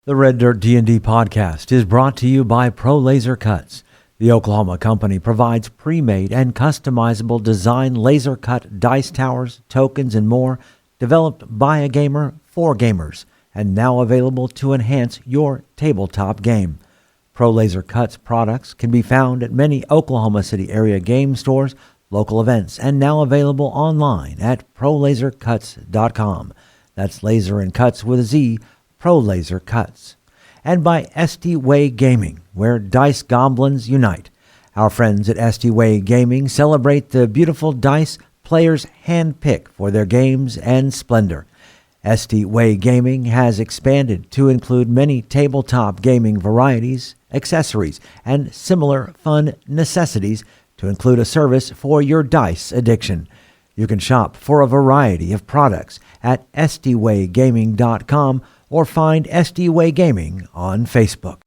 The Red Dirt D&D podcast is brought to you by Pro Laser Cuts. The Oklahoma company provides pre-made and customizable design laser cut dice towers, tokens, and more, developed by a gamer for gamers, and now available to enhance your tabletop game. Pro Laser Cuts products can be found at many Oklahoma City area game stores, local events, and now available online at prolasercuts.com. That's laser and cuts with a Z, Pro Laser Cuts. And by SD Way Gaming, where dice goblins unite. Our friends at SD Way Gaming celebrate the beautiful dice players handpick for their games and splendor. SD Way Gaming has expanded to include many tabletop gaming varieties, accessories, and similar fun necessities to include a service for your dice addiction. You can shop for a variety of products at sdwaygaming.com or find SD Way Gaming on Facebook.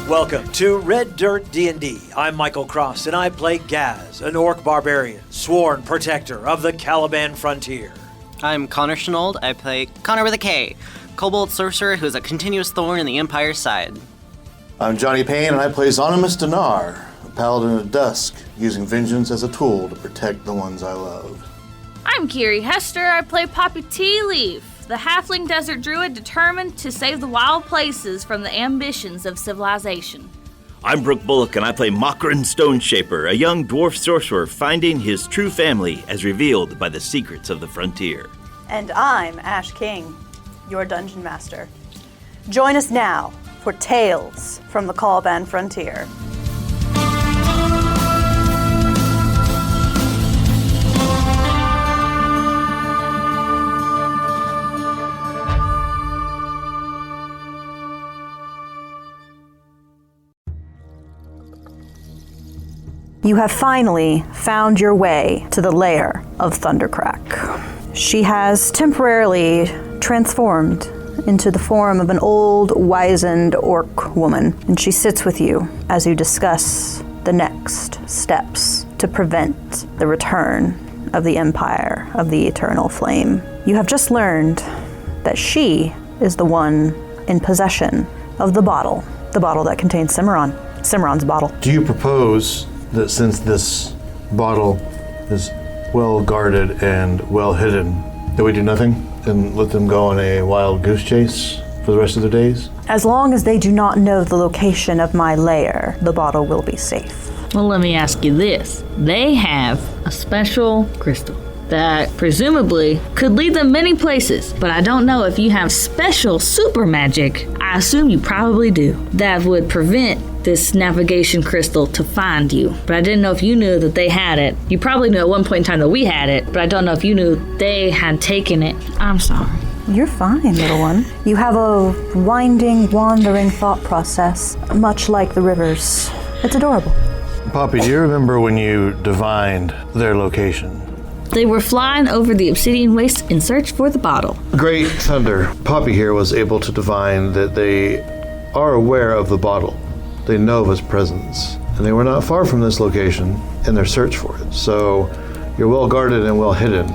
Welcome to Red Dirt D&D. I'm Michael Cross, and I play Gaz, an orc barbarian, sworn protector of the Caliban frontier. I'm Konnor Shenold. I play Konnor with a K, Kobold Sorcerer who's a continuous thorn in the Empire's side. I'm Johnny Payne, and I play Zonimus Dinar, a paladin of dusk, using vengeance as a tool to protect the ones I love. I'm Kiri Hester. I play Poppy Tea Leaf, the halfling desert druid determined to save the wild places from the ambitions of civilization. I'm Brooke Bullock, and I play Mokrin Stoneshaper, a young dwarf sorcerer finding his true family as revealed by the secrets of the frontier. And I'm Ash King, your dungeon master. Join us now for Tales from the Caliban Frontier. You have finally found your way to the lair of Thundercrack. She has temporarily transformed into the form of an old, wizened orc woman, and she sits with you as you discuss the next steps to prevent the return of the Empire of the Eternal Flame. You have just learned that she is the one in possession of the bottle that contains Cimarron's bottle. Do you propose that since this bottle is well guarded and well hidden, that we do nothing and let them go on a wild goose chase for the rest of their days? As long as they do not know the location of my lair, the bottle will be safe. Well, let me ask you this. They have a special crystal that presumably could lead them many places, but I don't know if you have special super magic. I assume you probably do. That would prevent this navigation crystal to find you. But I didn't know if you knew that they had it. You probably knew at one point in time that we had it, but I don't know if you knew they had taken it. I'm sorry. You're fine, little one. You have a winding, wandering thought process, much like the rivers. It's adorable. Poppy, do you remember when you divined their location? They were flying over the obsidian waste in search for the bottle. Great Thunder. Poppy here was able to divine that they are aware of the bottle. They know of its presence, and they were not far from this location in their search for it. So you're well guarded and well hidden.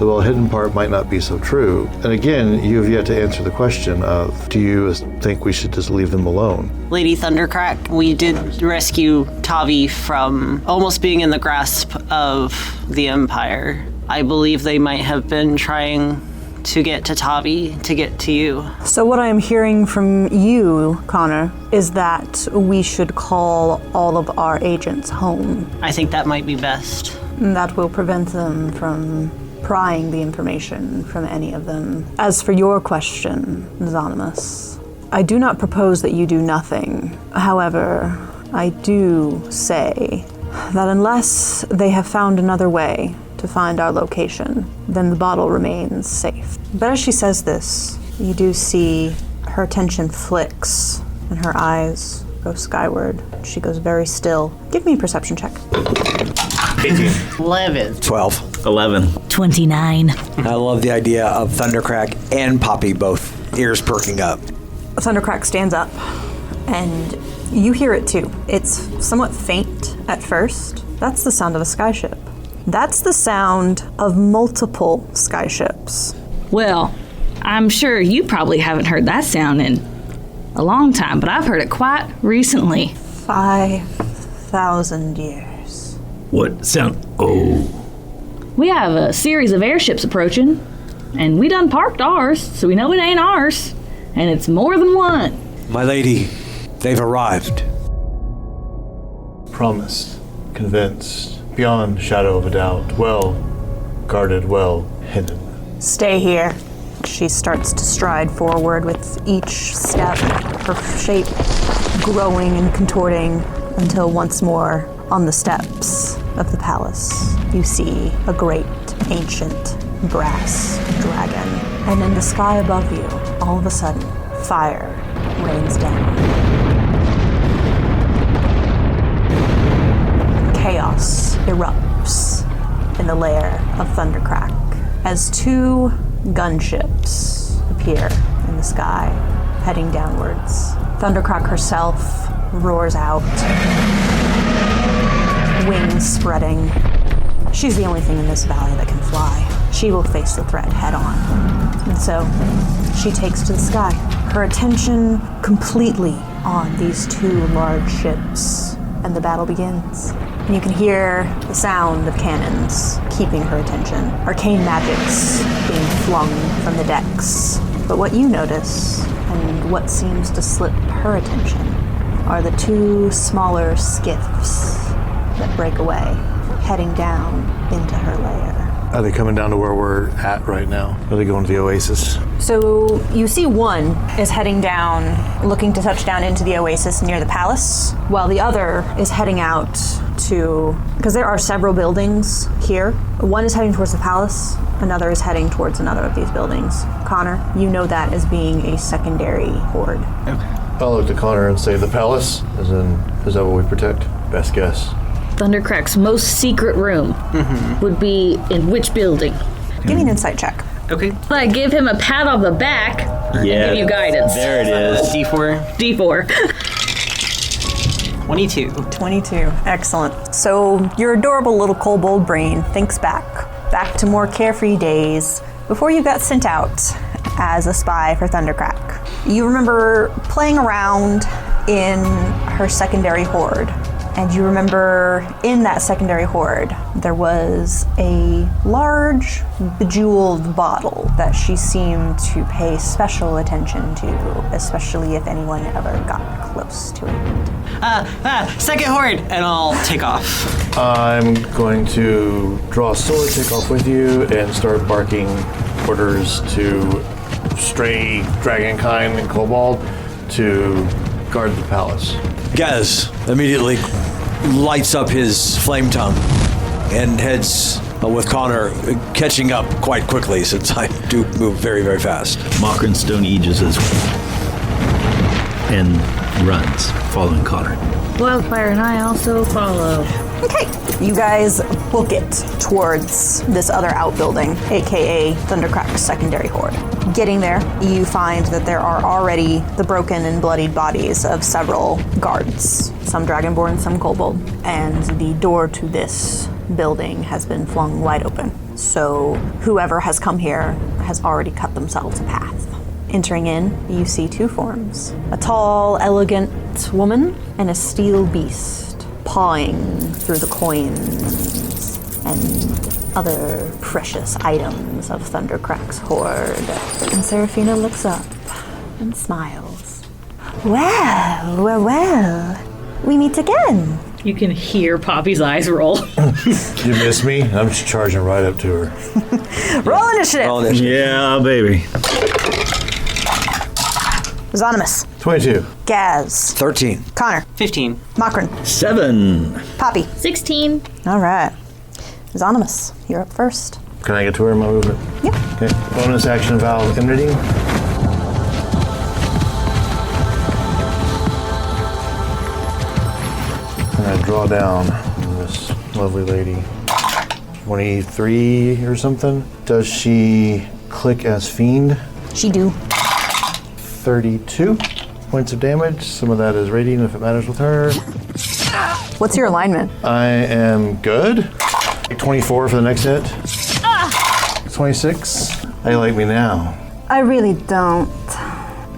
The well hidden part might not be so true. And again, you have yet to answer the question of, do you think we should just leave them alone? Lady Thundercrack, we did rescue Tavi from almost being in the grasp of the Empire. I believe they might have been trying to get to Tavi, to get to you. So what I am hearing from you, Konnor, is that we should call all of our agents home. I think that might be best. And that will prevent them from prying the information from any of them. As for your question, Zonimus, I do not propose that you do nothing. However, I do say that unless they have found another way to find our location, then the bottle remains safe. But as she says this, you do see her attention flicks and her eyes go skyward. She goes very still. Give me a perception check. 18. 11. 12. 11. 29. I love the idea of Thundercrack and Poppy both ears perking up. Thundercrack stands up, and you hear it too. It's somewhat faint at first. That's the sound of a skyship. That's the sound of multiple skyships. Well, I'm sure you probably haven't heard that sound in a long time, but I've heard it quite recently. 5,000 years. What sound? Oh. We have a series of airships approaching, and we done parked ours, so we know it ain't ours, and it's more than one. My lady, they've arrived. Promised, convinced, beyond shadow of a doubt, well guarded, well hidden. Stay here. She starts to stride forward with each step, her shape growing and contorting until once more on the steps of the palace, you see a great ancient brass dragon. And in the sky above you, all of a sudden, fire rains down. Chaos erupts in the lair of Thundercrack as two gunships appear in the sky, heading downwards. Thundercrack herself roars out, wings spreading. She's the only thing in this valley that can fly. She will face the threat head on. And so she takes to the sky, her attention completely on these two large ships, and the battle begins. And you can hear the sound of cannons keeping her attention, arcane magics being flung from the decks. But what you notice, and what seems to slip her attention, are the two smaller skiffs that break away, heading down into her lair. Are they coming down to where we're at right now? Are they going to the oasis? So you see one is heading down, looking to touch down into the oasis near the palace, while the other is heading out to, because there are several buildings here. One is heading towards the palace, another is heading towards another of these buildings. Konnor, you know that as being a secondary horde. Okay. I'll look to Konnor and say the palace, as in, is that what we protect? Best guess. Thundercrack's most secret room would be in which building? Give me an insight check. Okay. I give him a pat on the back and give you guidance. There it is. D4. D4. 22. 22. Excellent. So your adorable little kobold brain thinks back to more carefree days before you got sent out as a spy for Thundercrack. You remember playing around in her secondary horde. And you remember in that secondary horde, there was a large, bejeweled bottle that she seemed to pay special attention to, especially if anyone ever got close to it. Second horde, and I'll take off. I'm going to draw a sword, take off with you, and start barking orders to stray dragonkind and kobold to guard the palace. Gaz immediately lights up his flame tongue and heads with Konnor catching up quite quickly since I do move very, very fast. Mokrin Stone aegis as and runs, following Konnor. Wildfire and I also follow. Okay, you guys book it towards this other outbuilding, aka Thundercrack's secondary horde. Getting there, you find that there are already the broken and bloodied bodies of several guards, some dragonborn, some kobold, and the door to this building has been flung wide open. So whoever has come here has already cut themselves a path. Entering in, you see two forms, a tall, elegant woman and a steel beast, pawing through the coins and other precious items of Thundercrack's horde. And Seraphina looks up and smiles. Well, we meet again. You can hear Poppy's eyes roll. You miss me? I'm just charging right up to her. Roll initiative. Yeah, baby. Zonymous. 22. Gaz. 13. Konnor. 15. Mokrin. 7. Poppy. 16. All right. Zonymous, you're up first. Can I get to her in my movement? Yeah. Okay. Bonus action vow of enmity. And I draw down this lovely lady. 23 or something. Does she click as fiend? She do. 32 points of damage. Some of that is radiant if it matters with her. What's your alignment? I am good. 24 for the next hit. 26. How do you like me now? I really don't.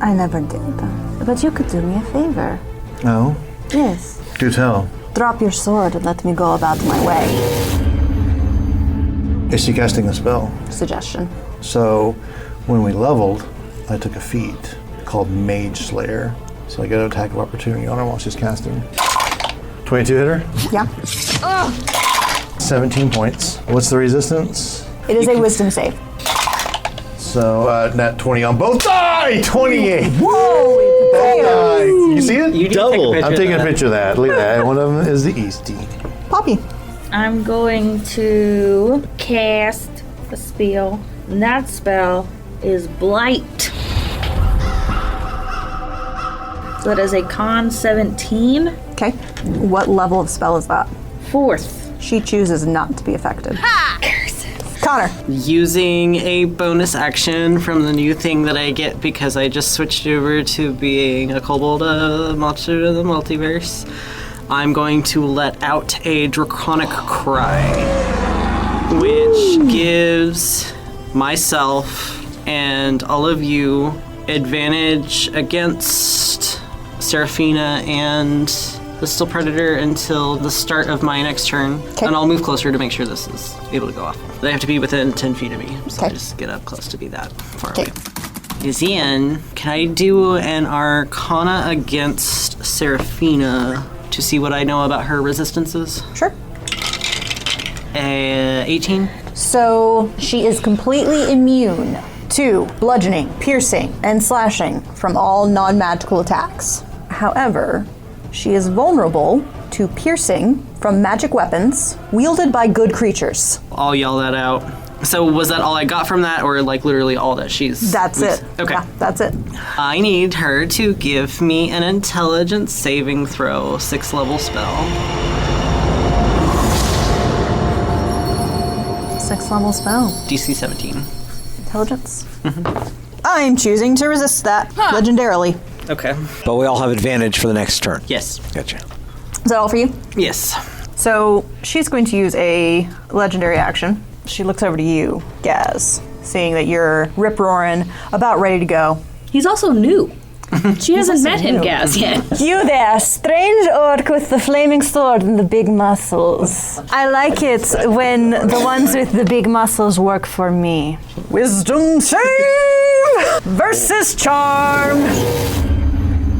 I never did. But you could do me a favor. No? Yes. Do tell. Drop your sword and let me go about my way. Is she casting a spell? Suggestion. So, when we leveled, I took a feat called Mage Slayer. So I get an attack of opportunity on her while she's casting. 22 hit her? Yeah. 17 points. What's the resistance? It is a wisdom save. So, nat 20 on both die! 28! Whoa! Both die. You see it? You Double. I'm taking a picture of that. Look at that. One of them is the Eastie. Poppy. I'm going to cast a spell, and that spell is Blight. So that is a con 17. Okay. What level of spell is that? 4th. She chooses not to be affected. Konnor. Using a bonus action from the new thing that I get because I just switched over to being a Kobold monster of the multiverse, I'm going to let out a Draconic Cry, which gives myself and all of you advantage against Seraphina and the Still Predator until the start of my next turn. Okay. And I'll move closer to make sure this is able to go off. They have to be within 10 feet of me, so I Okay. just get up close to be that far Okay. away. Zian, can I do an Arcana against Seraphina to see what I know about her resistances? Sure. 18? So she is completely immune to bludgeoning, piercing, and slashing from all non-magical attacks. However, she is vulnerable to piercing from magic weapons wielded by good creatures. I'll yell that out. So was that all I got from that, or like literally all that she's... That's it. Okay. Yeah, that's it. I need her to give me an intelligence saving throw, 6th level spell. 6th level spell. DC 17. Intelligence. I'm choosing to resist that, legendarily. Okay. But we all have advantage for the next turn. Yes. Gotcha. Is that all for you? Yes. So she's going to use a legendary action. She looks over to you, Gaz, seeing that you're rip-roaring, about ready to go. He's also new. She hasn't also met him, new. Gaz, yet. You there, strange orc with the flaming sword and the big muscles. I like it when the ones with the big muscles work for me. Wisdom save versus charm.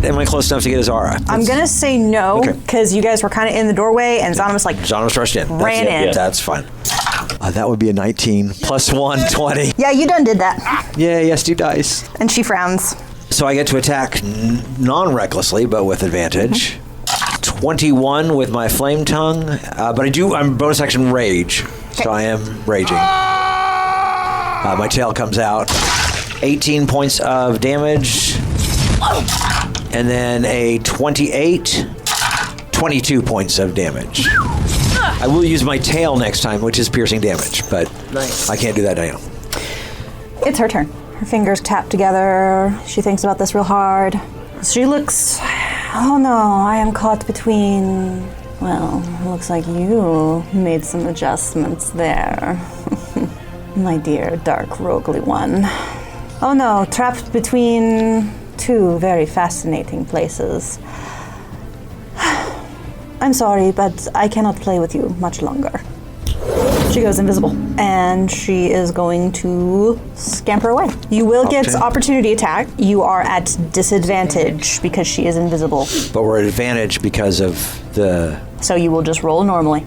Am I close enough to get his aura? I'm gonna say no, Okay. because you guys were kind of in the doorway and Zonimus John was rushed in. Ran in. That's fine. That would be a 19 plus 1, 20. Yeah, you done did that. Yeah, yes, 2 dice. And she frowns. So I get to attack non-recklessly, but with advantage. 21 with my flame tongue, but I'm bonus action rage, so I am raging. My tail comes out. 18 points of damage, and then a 22 points of damage. I will use my tail next time, which is piercing damage, but Nice. I can't do that now. It's her turn. Her fingers tap together. She thinks about this real hard. She looks, oh no, I am caught between, well, looks like you made some adjustments there. My dear dark roguely one. Oh no, trapped between 2 very fascinating places. I'm sorry, but I cannot play with you much longer. She goes invisible, and she is going to scamper away. You will get opportunity attack. You are at disadvantage because she is invisible. But we're at advantage because of the So you will just roll normally.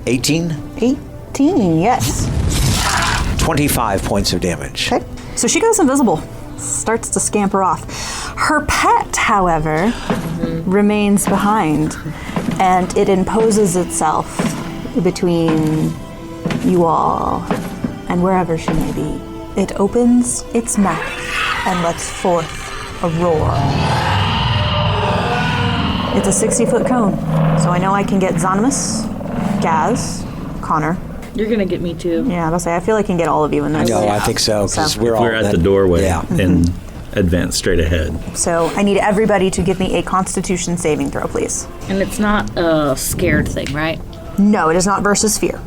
18, 18, yes. 25 points of damage. Okay. So she goes invisible, starts to scamper off. Her pet, however, remains behind, and it imposes itself between you all and wherever she may be. It opens its mouth and lets forth a roar. It's a 60-foot cone, so I know I can get Zonimus, Gaz, Konnor. You're gonna get me too. Yeah, I'll say I feel I can get all of you in this. No, I think so, because So- we're all We're at the doorway Yeah. and advance straight ahead. So I need everybody to give me a Constitution saving throw, please. And it's not a scared thing, right? No, it is not versus fear.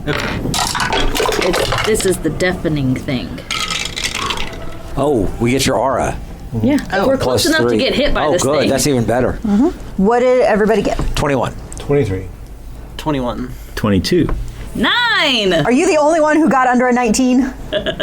This is the deafening thing. Oh, we get your aura. Yeah, we're close enough to 3. get hit by this good. thing. That's even better. What did everybody get? 21. 23. 21. 22. 9! Are you the only one who got under a 19?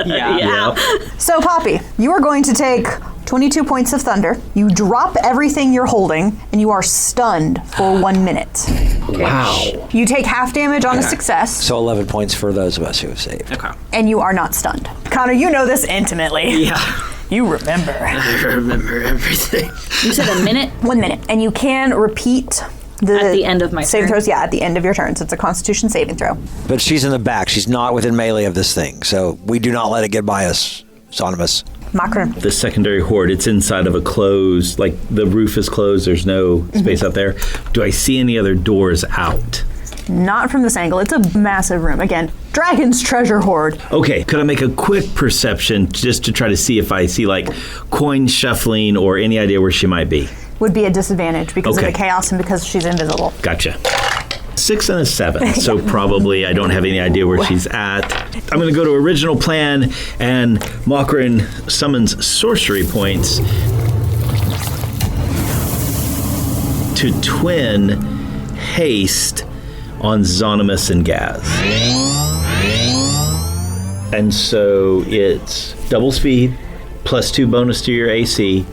Yeah. So, Poppy, you are going to take 22 points of thunder. You drop everything you're holding, and you are stunned for 1 minute. Wow. You take half damage on a success, So 11 points for those of us who have saved. Okay. and you are not stunned. Konnor, you know this intimately. Yeah. You remember. I remember everything. You said a minute? 1 minute. And you can repeat the At the end of my saving turn? throws. Yeah, at the end of your turns. It's a Constitution saving throw. But she's in the back. She's not within melee of this thing. So we do not let it get by us, Sonimus. Makron. The secondary horde, it's inside of a closed, like the roof is closed, there's no space out there. Do I see any other doors out? Not from this angle. It's a massive room. Again, Dragon's Treasure Hoard. Okay, could I make a quick perception just to try to see if I see like coin shuffling or any idea where she might be? Would be a disadvantage because of Okay. the chaos and because she's invisible. Gotcha. 6 and a 7, so probably I don't have any idea where she's at. I'm going to go to original plan, and Makron summons sorcery points to twin haste on Zonimus and Gaz. And so it's double speed, +2 bonus to your AC,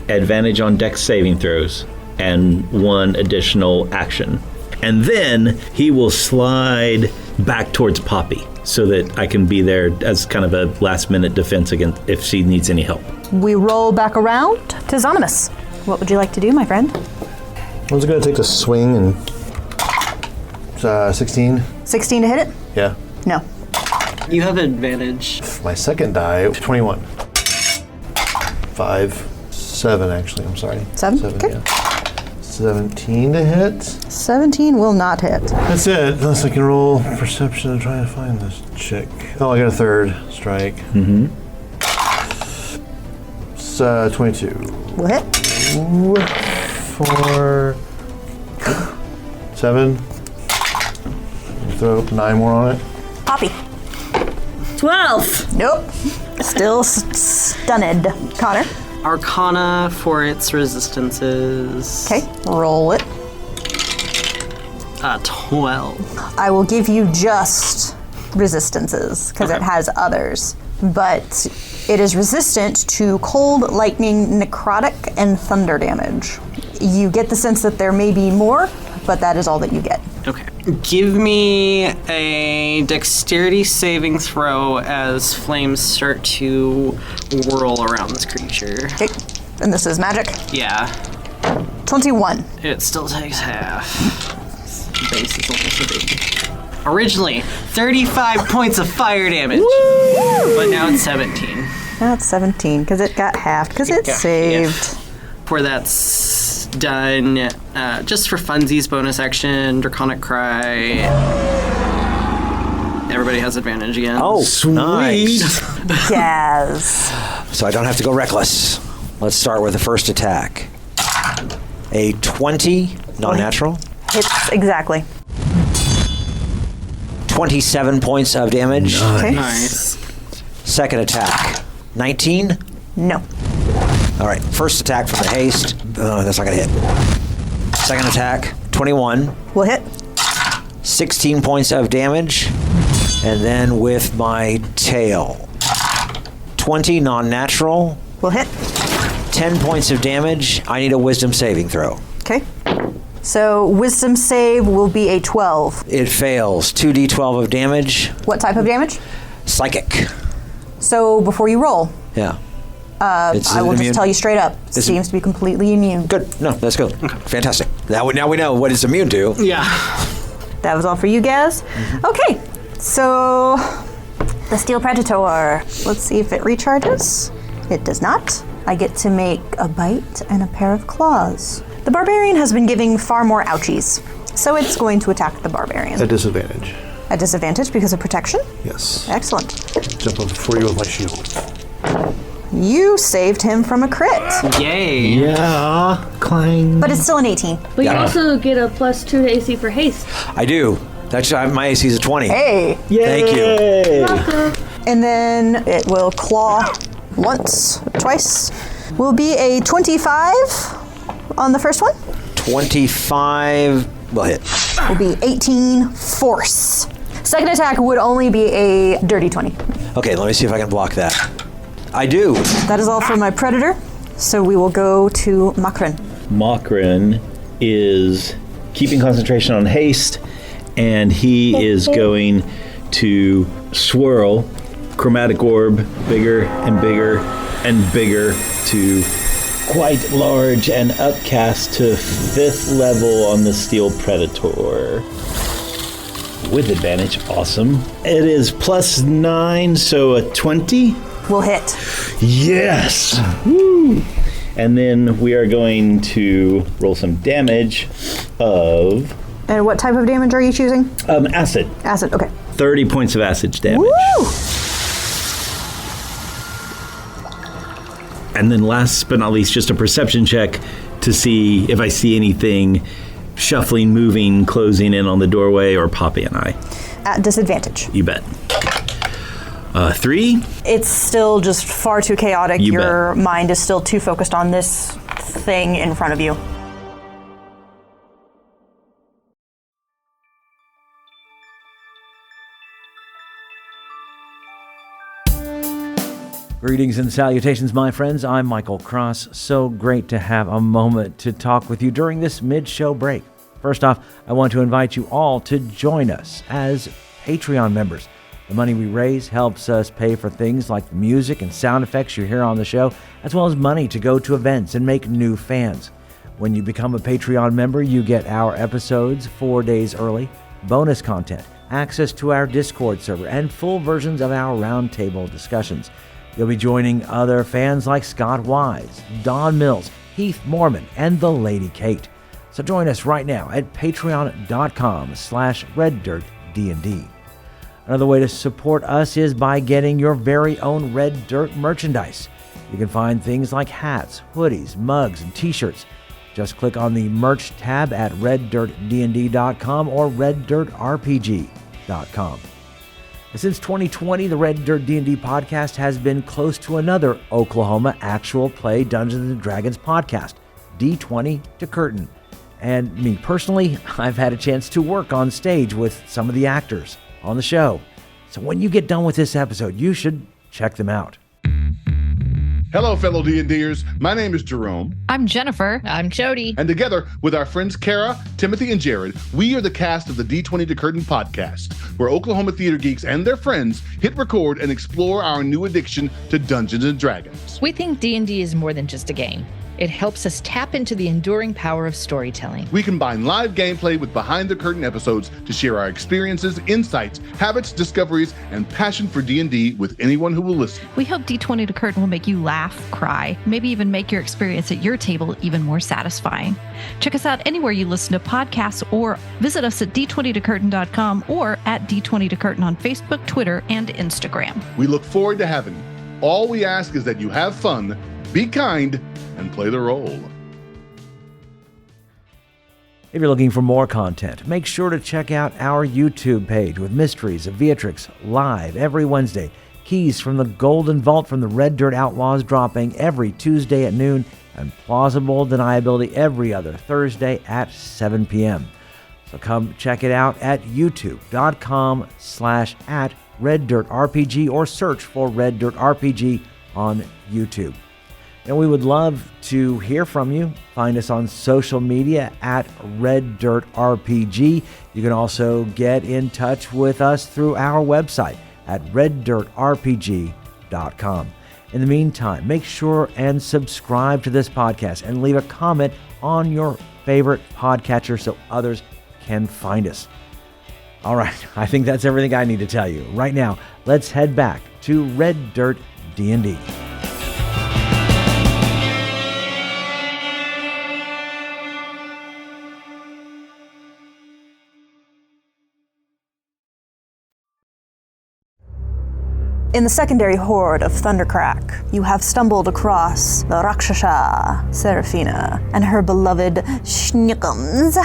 advantage on dex saving throws, and 1 additional action. And then he will slide back towards Poppy so that I can be there as kind of a last minute defense against if she needs any help. We roll back around to Zonimus. What would you like to do, my friend? I was going to take the swing and 16. 16 to hit it? Yeah. No. You have advantage. My second die, 21. 5, 7 actually. I'm sorry. 7? Okay. Yeah. 17 to hit. 17 will not hit. That's it. Unless I can roll perception and try to find this chick. Oh, I got a third strike. Mm-hmm. It's 22. Will hit. 4, 7. Throw 9 more on it. Poppy. 12! Nope. Still stunned. Konnor. Arcana for its resistances. Okay. Roll it. 12. I will give you just resistances because it has others. But it is resistant to cold, lightning, necrotic, and thunder damage. You get the sense that there may be more, but that is all that you get. Okay. Give me a dexterity saving throw as flames start to whirl around this creature. Okay. And this is magic. Yeah. 21. It still takes half. Base is almost a big. Originally, 35 points of fire damage. Woo! But now it's 17. Now it's 17 because it got halved because it got saved. Before that's done, just for funsies, bonus action, Draconic Cry. Everybody has advantage again. Oh, nice. Yes. So I don't have to go reckless. Let's start with the first attack. A 20, non-natural. Hits exactly. 27 points of damage. Okay. Nice. Second attack, 19. No. All right, first attack from the haste. That's not gonna hit. Second attack, 21. Will hit. 16 points of damage. And then with my tail, 20 non-natural, Will hit. 10 points of damage. I need a wisdom saving throw. Okay. So wisdom save will be a 12. It fails. 2d12 of damage. What type of damage? Psychic. So before you roll, Yeah. I will just tell you straight up. Seems to be completely immune. Good. No, that's good. Fantastic. Now we know what it's immune to. Yeah. That was all for you, Gaz. Okay. So the Steel Predator. Let's see if it recharges. It does not. I get to make a bite and a pair of claws. The Barbarian has been giving far more ouchies, so it's going to attack the Barbarian. At disadvantage. At disadvantage because of protection? Yes. Excellent. Jump up before you with my shield. You saved him from a crit, Yay. Yeah, Klein. but it's still an 18. But you Yeah. also get a +2 to AC for haste. I do. That's my AC is a 20. Hey! Thank you. And then it will claw once, twice. Will be a 25 on the first one. 25 will hit. Will be 18 force. Second attack would only be a dirty 20. Okay, let me see if I can block that. I do. That is all for my predator. So we will go to Makran. Makran is keeping concentration on haste, and he is going to swirl chromatic orb bigger and bigger and bigger to quite large and upcast to 5th level on the Steel Predator. With advantage, awesome. It is +9, so a 20. Will hit. Yes! Woo! And then we are going to roll some damage of... And what type of damage are you choosing? Acid. Acid, okay. 30 points of acid damage. Woo! And then last but not least, just a perception check to see if I see anything shuffling, moving, closing in on the doorway, or Poppy and I. At disadvantage. You bet. 3? It's still just far too chaotic. You Your mind is still too focused on this thing in front of you. Greetings and salutations, my friends. I'm Michael Cross. So great to have a moment to talk with you during this mid-show break. First off, I want to invite you all to join us as Patreon members. The money we raise helps us pay for things like the music and sound effects you hear on the show, as well as money to go to events and make new fans. When you become a Patreon member, you get our episodes 4 days early, bonus content, access to our Discord server, and full versions of our roundtable discussions. You'll be joining other fans like Scott Wise, Don Mills, Heath Mormon, and the Lady Kate. So join us right now at patreon.com/reddirtdnd. Another way to support us is by getting your very own Red Dirt merchandise. You can find things like hats, hoodies, mugs, and t-shirts. Just click on the merch tab at reddirtdnd.com or reddirtrpg.com. Since 2020, the Red Dirt D&D podcast has been close to another Oklahoma actual play Dungeons & Dragons podcast, D20 to Curtain. And me personally, I've had a chance to work on stage with some of the actors on the show. So when you get done with this episode, you should check them out. Hello, fellow D&Ders. My name is Jerome. I'm Jennifer. I'm Jody. And together with our friends Kara, Timothy, and Jared, we are the cast of the D20 to Curtain podcast, where Oklahoma theater geeks and their friends hit record and explore our new addiction to Dungeons & Dragons. We think D&D is more than just a game. It helps us tap into the enduring power of storytelling. We combine live gameplay with behind-the-curtain episodes to share our experiences, insights, habits, discoveries, and passion for D&D with anyone who will listen. We hope D20 to Curtain will make you laugh, cry, maybe even make your experience at your table even more satisfying. Check us out anywhere you listen to podcasts or visit us at d20tocurtain.com or at D20 to Curtain on Facebook, Twitter, and Instagram. We look forward to having you. All we ask is that you have fun, be kind, and play the role. If you're looking for more content, make sure to check out our YouTube page with Mysteries of Beatrix live every Wednesday. Keys from the Golden Vault from the Red Dirt Outlaws dropping every Tuesday at noon, and Plausible Deniability every other Thursday at 7 p.m. So come check it out at youtube.com/@RedDirtRPG or search for Red Dirt RPG on YouTube. And we would love to hear from you. Find us on social media at Red Dirt RPG. You can also get in touch with us through our website at reddirtrpg.com. In the meantime, make sure and subscribe to this podcast and leave a comment on your favorite podcatcher so others can find us. All right, I think that's everything I need to tell you. Right now, let's head back to Red Dirt D&D. In the secondary horde of Thundercrack, you have stumbled across the Rakshasa Seraphina and her beloved Schnickums,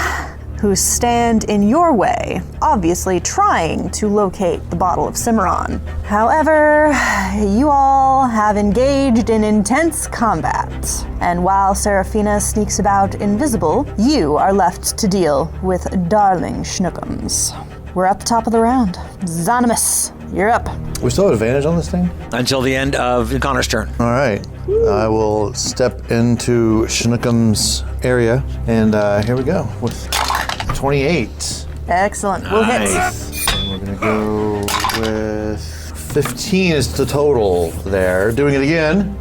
who stand in your way, obviously trying to locate the bottle of Cimarron. However, you all have engaged in intense combat, and while Seraphina sneaks about invisible, you are left to deal with Darling Schnookums. We're at the top of the round. Zonimus, you're up. We still have advantage on this thing? Until the end of Connor's turn. All right. I will step into Schnookum's area, and here we go with 28. Excellent. We'll hit. And we're going to go with 15 is the total there. Doing it again.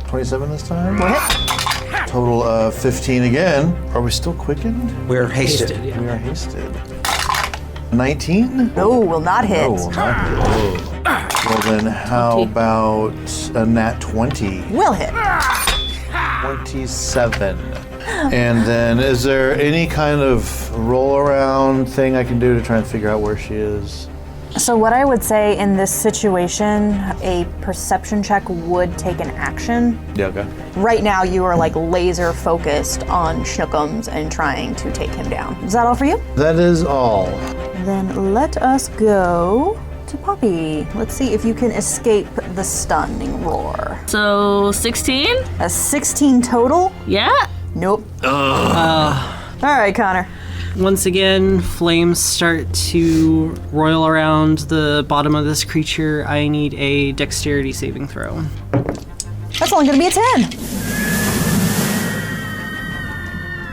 27 this time. We'll hit. Total of 15 again. Are we still quickened? We're hasted. Yeah. We are hasted. 19? No, will not hit. No, will not hit. Well then, how about a nat 20? Will hit. 27. And then, is there any kind of roll around thing I can do to try and figure out where she is? So what I would say in this situation, a perception check would take an action. Yeah, okay. Right now you are like laser focused on Schnookums and trying to take him down. Is that all for you? That is all. Then let us go to Poppy. Let's see if you can escape the stunning roar. So 16? A 16 total? Yeah? Nope. All right, Konnor. Once again, flames start to roil around the bottom of this creature. I need a dexterity saving throw. That's only going to be a 10.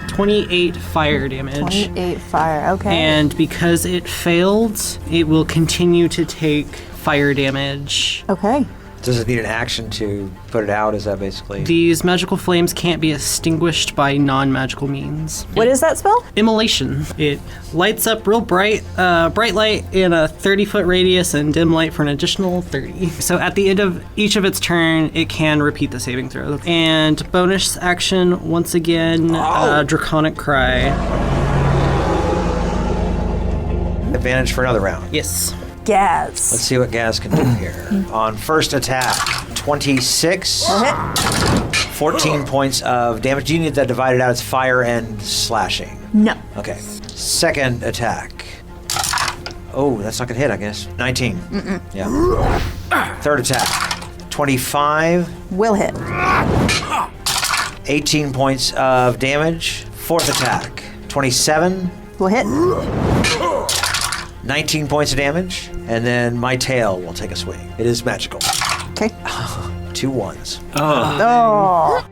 28 fire damage. 28 fire, okay. And because it failed, it will continue to take fire damage. Okay. Does it need an action to put it out? Is that basically? These magical flames can't be extinguished by non-magical means. What is that spell? Immolation. It lights up real bright light in a 30-foot radius and dim light for an additional 30. So at the end of each of its turn, it can repeat the saving throw. And bonus action, once again, Draconic Cry. Advantage for another round. Yes. Gaz. Let's see what Gaz can do here. On first attack, 26. 14 points of damage. Do you need that divided out? It's fire and slashing. No. Okay. Second attack. Oh, that's not gonna hit, I guess. 19. Yeah. Third attack. 25. Will hit. 18 points of damage. Fourth attack. 27. Will hit. 19 points of damage. And then my tail will take a swing. It is magical. Okay. 2 1s. Oh.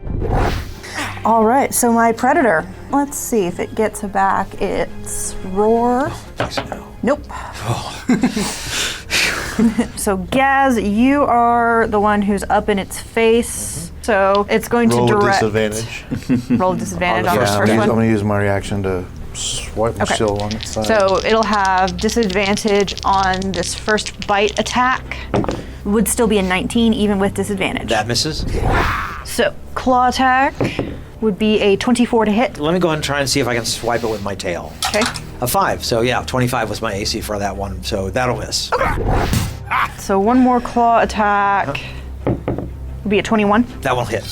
All right, so my predator. Let's see if it gets back its roar. Please no. Nope. So Gaz, you are the one who's up in its face. So it's going Roll to with direct. disadvantage. Roll disadvantage on the Yeah, first I'm one. going to use my reaction to swipe my Okay. shield along its side. So it'll have disadvantage on this first bite attack. Would still be a 19 even with disadvantage. That misses. So claw attack would be a 24 to hit. Let me go ahead and try and see if I can swipe it with my tail. Okay. A 5. So yeah, 25 was my AC for that one. So that'll miss. So one more claw attack would be a 21. That will hit.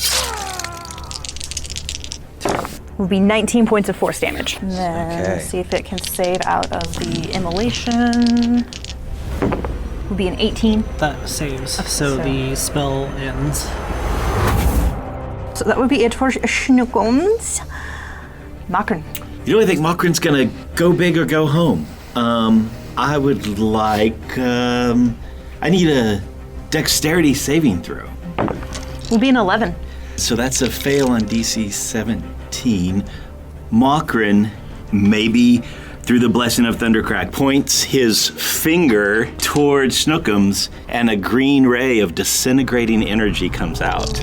Would be 19 points of force damage. And then Okay. let's see if it can save out of the immolation. Would be an 18. That saves. So so- the spell ends. So that would be it for Schnookums. Makron. You know, I think Makron's gonna go big or go home. I would like, I need a dexterity saving throw. Would be an 11. So that's a fail on DC 17. Makron, maybe through the blessing of Thundercrack, points his finger towards Schnookums, and a green ray of disintegrating energy comes out.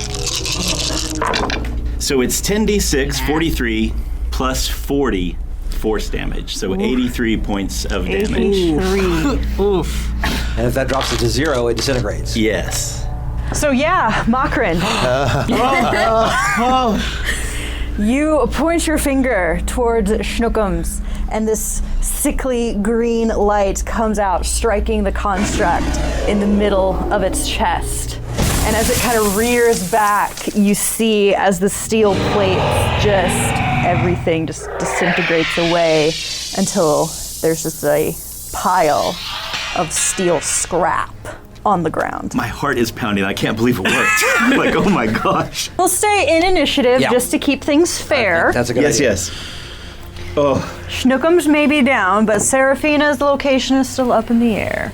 So it's 10d6, 43, plus 40 force damage. So 83 points of damage. 83. Oof. And if that drops it to 0, it disintegrates. Yes. So yeah, Makron. You point your finger towards Schnookums, and this sickly green light comes out, striking the construct in the middle of its chest. And as it kind of rears back, you see as the steel plates everything just disintegrates away until there's just a pile of steel scrap on the ground. My heart is pounding. I can't believe it worked. Like, oh my gosh. We'll stay in initiative just to keep things fair. That's a good idea. Yes. Oh. Schnookums may be down, but Seraphina's location is still up in the air.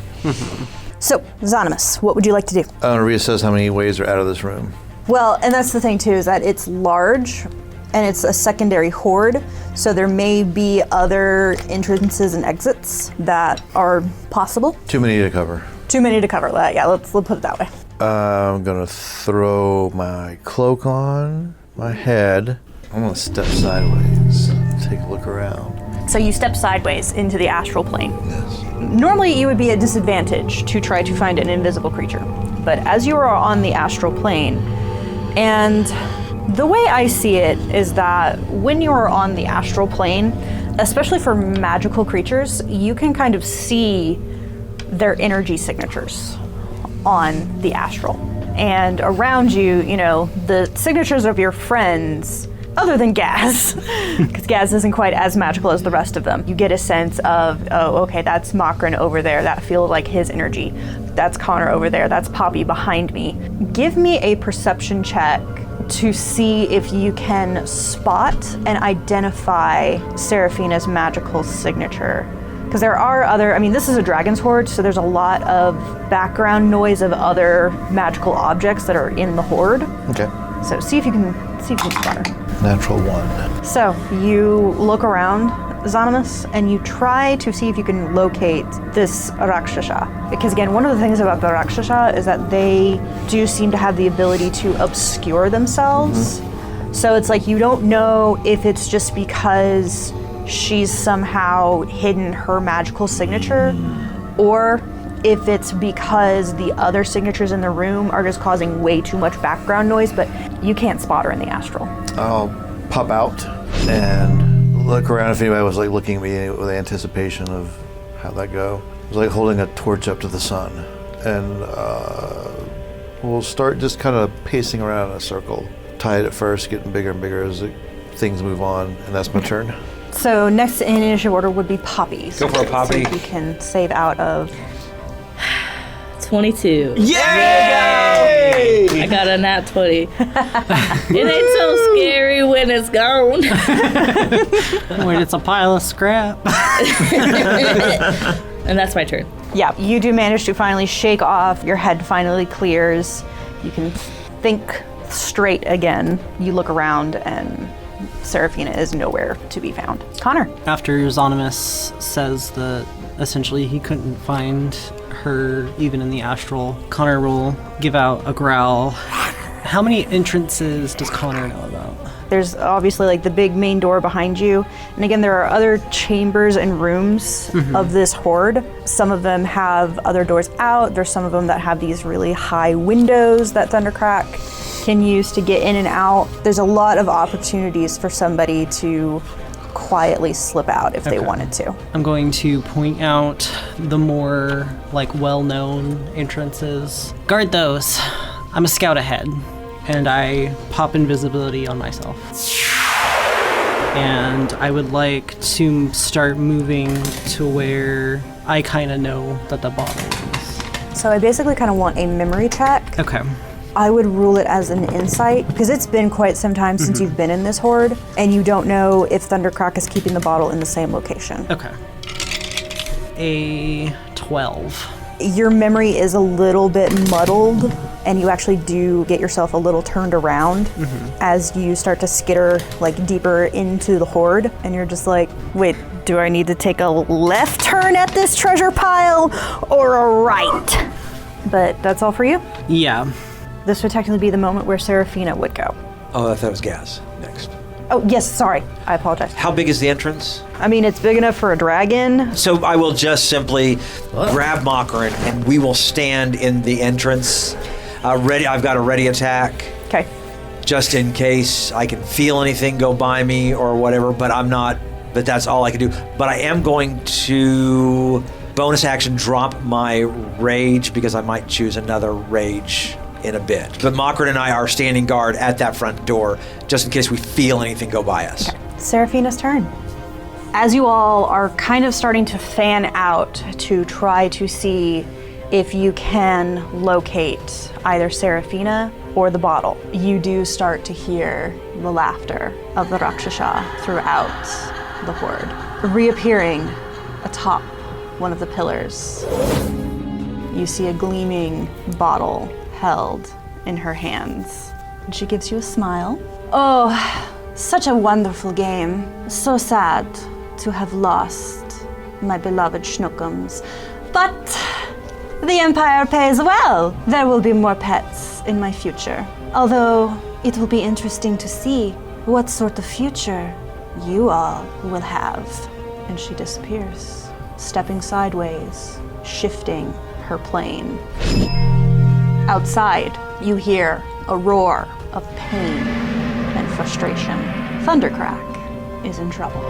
So, Zonimus, what would you like to do? I want to reassess how many ways are out of this room. Well, and that's the thing too, is that it's large and it's a secondary horde, so there may be other entrances and exits that are possible. Too many to cover. Too many to cover. Yeah, let's put it that way. I'm gonna throw my cloak on my head. I'm gonna step sideways, take a look around. So you step sideways into the astral plane. Yes. Normally you would be at disadvantage to try to find an invisible creature, but as you are on the astral plane, and the way I see it is that when you are on the astral plane, especially for magical creatures, you can kind of see their energy signatures on the astral. And around you, you know, the signatures of your friends, other than Gaz, because Gaz isn't quite as magical as the rest of them. You get a sense of, oh, okay, that's Makran over there. That feels like his energy. That's Konnor over there. That's Poppy behind me. Give me a perception check to see if you can spot and identify Seraphina's magical signature. Because there are other, I mean, this is a dragon's horde, so there's a lot of background noise of other magical objects that are in the horde. Okay. So see if you can spot her. Natural 1. So you look around, Zonimus, and you try to see if you can locate this Rakshasa. Because again, one of the things about the Rakshasa is that they do seem to have the ability to obscure themselves. So it's like you don't know if it's just because she's somehow hidden her magical signature, or if it's because the other signatures in the room are just causing way too much background noise, but you can't spot her in the astral. I'll pop out and look around if anybody was like looking at me with anticipation of how'd that go. It was like holding a torch up to the sun. And we'll start just kind of pacing around in a circle. Tied at first, getting bigger and bigger as things move on, and that's my turn. So next in initiative order would be Poppy. Go for a Poppy. See if you can save out of 22. Yay! I got a nat 20. It ain't so scary when it's gone. When it's a pile of scrap. And that's my turn. Yeah, you do manage to finally shake off. Your head finally clears. You can think straight again. You look around and Seraphina is nowhere to be found. Konnor. After Zonimus says that essentially he couldn't find her even in the astral, Konnor will give out a growl. How many entrances does Konnor know about? There's obviously like the big main door behind you. And again, there are other chambers and rooms of this horde. Some of them have other doors out. There's some of them that have these really high windows that Thundercrack can use to get in and out. There's a lot of opportunities for somebody to quietly slip out if they wanted to. I'm going to point out the more like well-known entrances. Guard those. I'm a scout ahead, and I pop invisibility on myself. And I would like to start moving to where I kind of know that the bottle is. So I basically kind of want a memory check. Okay. I would rule it as an insight, because it's been quite some time since you've been in this horde, and you don't know if Thundercrack is keeping the bottle in the same location. Okay. A 12. Your memory is a little bit muddled, and you actually do get yourself a little turned around as you start to skitter like deeper into the horde, and you're just like, wait, do I need to take a left turn at this treasure pile or a right? But that's all for you? Yeah. This would technically be the moment where Seraphina would go. Oh, I thought it was Gaz next. Oh, yes, sorry. I apologize. How big is the entrance? I mean, it's big enough for a dragon. So I will just simply grab Makran and we will stand in the entrance. Ready. I've got a ready attack. Okay. Just in case I can feel anything go by me or whatever, but that's all I can do. But I am going to bonus action drop my rage because I might choose another rage in a bit. But Makrin and I are standing guard at that front door just in case we feel anything go by us. Okay. Seraphina's turn. As you all are kind of starting to fan out to try to see if you can locate either Seraphina or the bottle, you do start to hear the laughter of the Rakshasa throughout the horde. Reappearing atop one of the pillars, you see a gleaming bottle held in her hands. And she gives you a smile. Oh, such a wonderful game. So sad to have lost my beloved Schnookums. But the Empire pays well. There will be more pets in my future. Although it will be interesting to see what sort of future you all will have. And she disappears, stepping sideways, shifting her plane. Outside, you hear a roar of pain and frustration. Thundercrack is in trouble.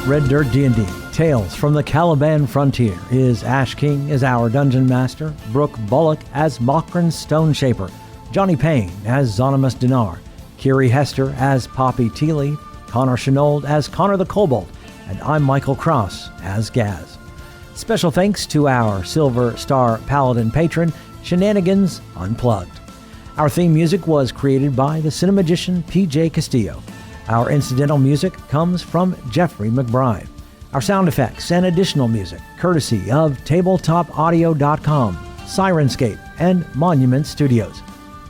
Red Dirt D&D, Tales from the Caliban Frontier is Ash King as our Dungeon Master, Brooke Bullock as Makrin Stone Shaper, Johnny Payne as Zonimus Dinar, Kiri Hester as Poppy Tealeaf, Connor Shenold as Konnor the Kobold, and I'm Michael Cross as Gaz. Special thanks to our Silver Star Paladin patron, Shenanigans Unplugged. Our theme music was created by the Cinemagician P.J. Castillo. Our incidental music comes from Jeffrey McBride. Our sound effects and additional music, courtesy of TabletopAudio.com, Sirenscape, and Monument Studios.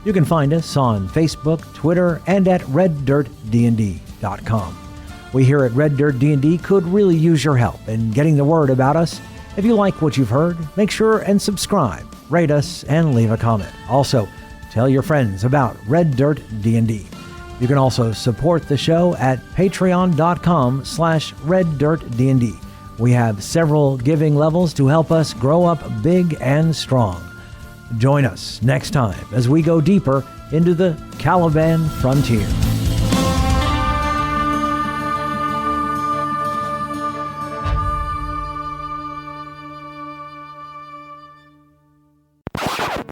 You can find us on Facebook, Twitter, and at RedDirtDND.com. We here at Red Dirt D&D could really use your help in getting the word about us. If you like what you've heard, make sure and subscribe, rate us, and leave a comment. Also, tell your friends about Red Dirt D&D. You can also support the show at patreon.com/RedDirtDND. We have several giving levels to help us grow up big and strong. Join us next time as we go deeper into the Caliban Frontier.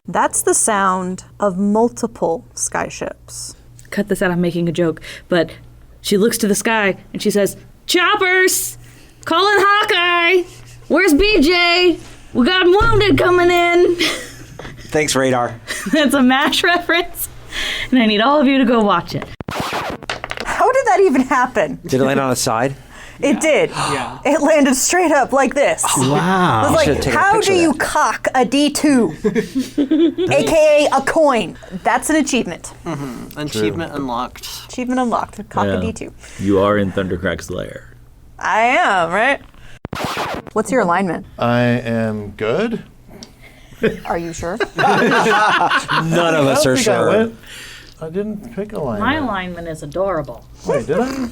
That's the sound of multiple skyships. Cut this out, I'm making a joke, but she looks to the sky and she says, "Choppers! Calling Hawkeye! Where's BJ? We got wounded coming in." Thanks, Radar. That's a MASH reference, and I need all of you to go watch it. How did that even happen? Did it land on its side? It did. Yeah. It landed straight up like this. Wow. I was like, how do you cock a D2? AKA a coin. That's an achievement. Mm-hmm. Achievement unlocked. Achievement unlocked. Cock a D2. You are in Thundercrack's lair. I am, right? What's your alignment? I am good. Are you sure? None of us are sure. I didn't pick a line. My alignment is adorable. Wait, did I?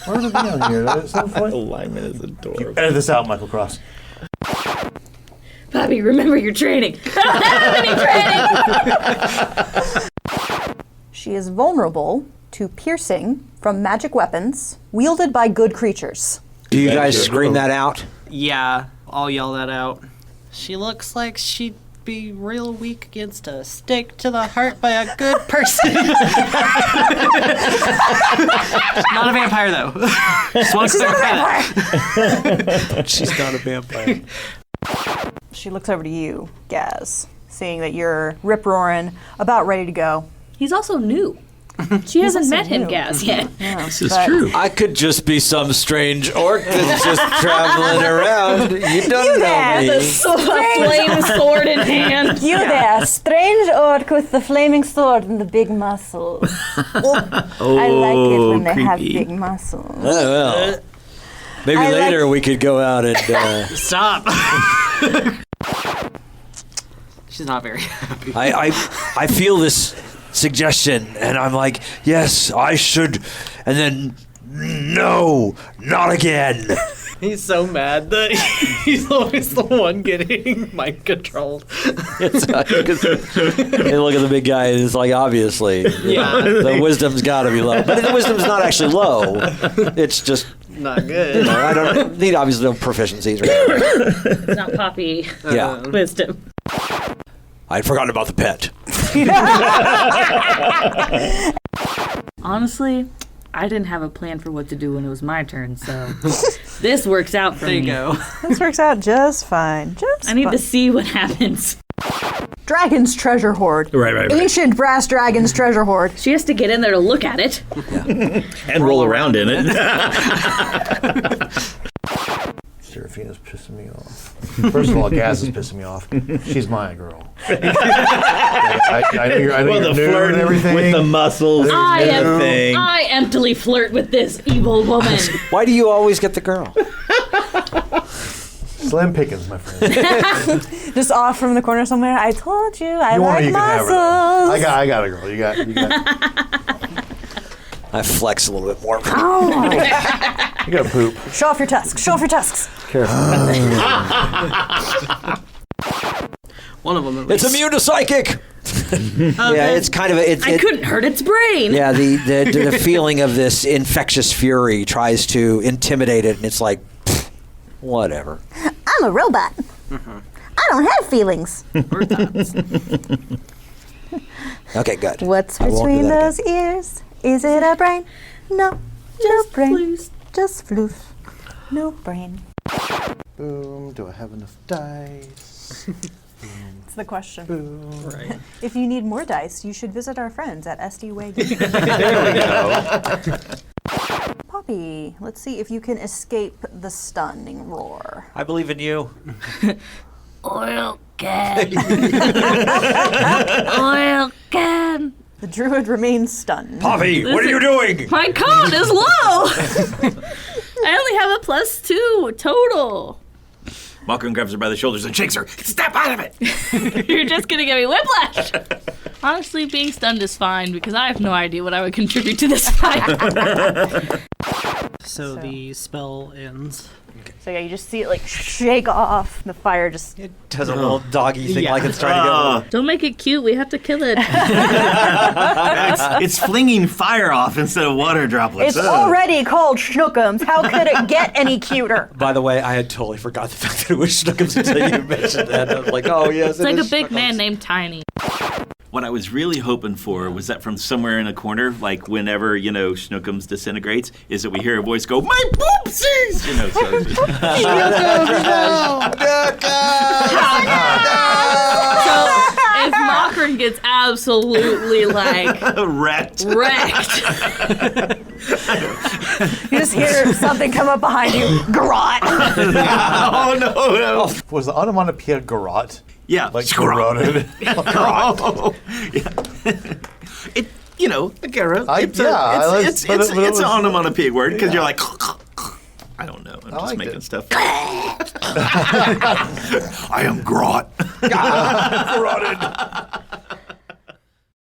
Where did it be on here? At some point? Alignment is adorable. Edit this out, Michael Cross. Bobby, remember your training. I don't have any training. She is vulnerable to piercing from magic weapons wielded by good creatures. Do you guys scream that out? Yeah, I'll yell that out. She looks like she'd be real weak against a stake to the heart by a good person. Not a vampire, though. Just want to clarify that. She's not a vampire. She looks over to you, Gaz, seeing that you're rip-roaring, about ready to go. He's also new. She hasn't also met him, new. Gaz, yet. Yeah, This is true. I could just be some strange orc that's just traveling around. You don't know me. Flame sword in hand. You there, strange orc with the flaming sword and the big muscles. I like it when they have creepy. big muscles. Oh, well. Maybe I later like- we could go out and... Stop. She's not very happy. I feel this suggestion, and I'm like, yes, I should, and then, no, not again. He's so mad that he's always the one getting mind controlled. Hey, look at the big guy. It's like, obviously, the wisdom's got to be low. But the wisdom's not actually low. It's just not good. I don't need obviously no proficiencies. It's not Poppy. Yeah. Wisdom. I'd forgotten about the pet. Honestly, I didn't have a plan for what to do when it was my turn, so this works out for me. There you go. This works out just fine. I need to see what happens. Dragon's treasure hoard. Right. Ancient brass dragon's treasure hoard. She has to get in there to look at it. And roll around in it. Seraphina's pissing me off. First of all, Gaz is pissing me off. She's my girl. I know you're the new flirt and everything. with the muscles. I emptily flirt with this evil woman. Why do you always get the girl? Slim pickings, my friend. Just off from the corner somewhere. I told you I like you can have her, muscles. though. I got a girl. You got. I flex a little bit more. You got poop. Show off your tusks. Show off your tusks. Careful. One of them. It's immune to psychic. Yeah, it's kind of I couldn't hurt its brain. Yeah, the feeling of this infectious fury tries to intimidate it, and it's like, whatever. I'm a robot. I don't have feelings. Or thoughts. Okay, good. What's I won't do between that those ears? Is it a brain? No, no brain. Please. Just floof. No brain. Boom. Do I have enough dice? That's the question. Boom. Right. If you need more dice, you should visit our friends at SD Wagon. There we go. Poppy, let's see if you can escape the stunning roar. I believe in you. Oil can. Oil can. The druid remains stunned. Poppy, what are you doing? My con is low. I only have a +2 total. Malcolm grabs her by the shoulders and shakes her. Snap out of it! You're just gonna give me whiplash. Honestly, being stunned is fine because I have no idea what I would contribute to this fight. So the spell ends. So yeah, you just see it like shake off. The fire just... It does a little doggy thing like it's trying to go. Don't make it cute. We have to kill it. It's flinging fire off instead of water droplets. It's already called Schnookums. How could it get any cuter? By the way, I had totally forgot the fact that it was Schnookums until you mentioned that. I was like, oh, yes, It's like a big man named Tiny. What I was really hoping for was that from somewhere in a corner, like whenever, Schnookums disintegrates, is that we hear a voice go, "My poopsies!" So if Mockern gets absolutely wrecked. You just hear something come up behind you. Garrot. Oh, no. Was the onomatopoeia garrot? Yeah. Like garroted? It, the garrot. It's an onomatopoeic word because you're like, I don't know. I'm just making stuff. I am grot. Garroted.